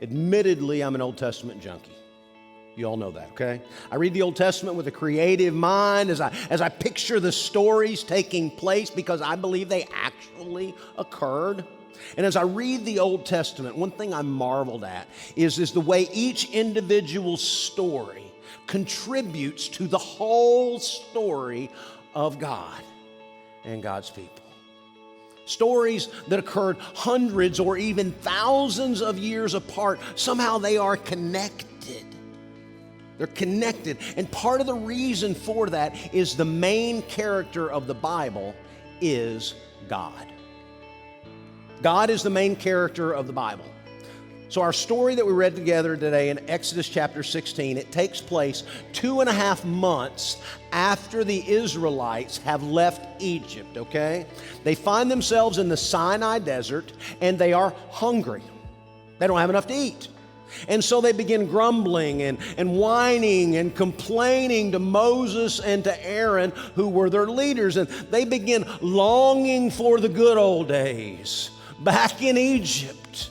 Admittedly, I'm an Old Testament junkie. You all know that, okay? I read the Old Testament with a creative mind as I picture the stories taking place because I believe they actually occurred. And as I read the Old Testament, one thing I marveled at is the way each individual story contributes to the whole story of God and God's people. Stories that occurred hundreds or even thousands of years apart, somehow they are connected. They're connected. And part of the reason for that is the main character of the Bible is God. God is the main character of the Bible. So our story that we read together today in Exodus chapter 16, it takes place 2.5 months after the Israelites have left Egypt, okay? They find themselves in the Sinai desert and they are hungry. They don't have enough to eat. And so they begin grumbling and whining and complaining to Moses and to Aaron, who were their leaders. And they begin longing for the good old days back in Egypt,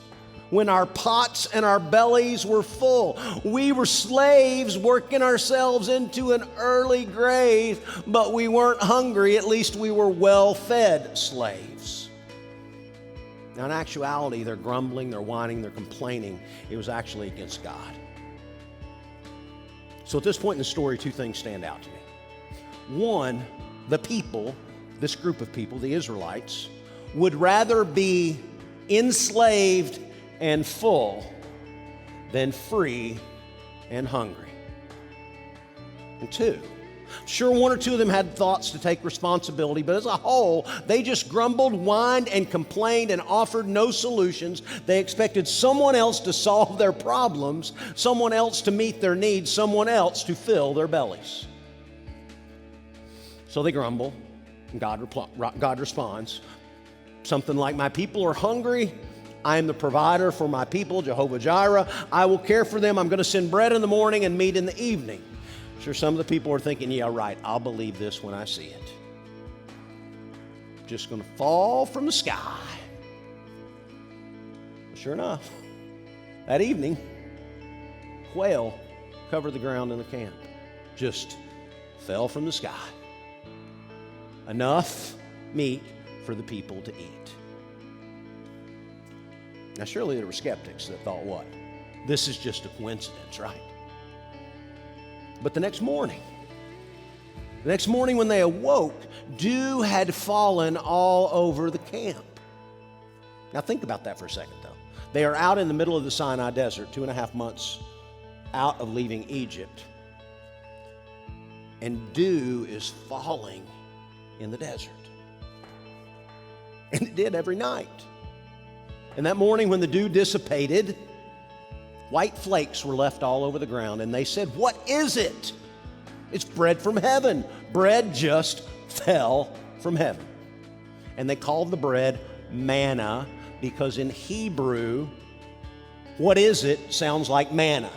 when our pots and our bellies were full. We were slaves working ourselves into an early grave, but we weren't hungry. At least we were well-fed slaves. Now, in actuality, they're grumbling, they're whining, they're complaining. It was actually against God. So at this point in the story, two things stand out to me. One, the people, this group of people, the Israelites, would rather be enslaved and full than free and hungry. And two, sure, one or two of them had thoughts to take responsibility, but as a whole, they just grumbled, whined, and complained and offered no solutions. They expected someone else to solve their problems, someone else to meet their needs, someone else to fill their bellies. So they grumble, and God responds, something like, "My people are hungry. I am the provider for my people, Jehovah Jireh. I will care for them. I'm going to send bread in the morning and meat in the evening." Sure, some of the people are thinking, yeah, right, I'll believe this when I see it. Just going to fall from the sky. Sure enough, that evening, quail covered the ground in the camp. Just fell from the sky. Enough meat for the people to eat. Now, surely there were skeptics that thought, what? This is just a coincidence, right? But the next morning when they awoke, dew had fallen all over the camp. Now, think about that for a second, though. They are out in the middle of the Sinai desert, 2.5 months out of leaving Egypt, and dew is falling in the desert. And it did every night. And that morning when the dew dissipated, white flakes were left all over the ground, and they said, "What is it?" "It's bread from heaven." Bread just fell from heaven. And they called the bread manna because in Hebrew, "what is it?" sounds like manna.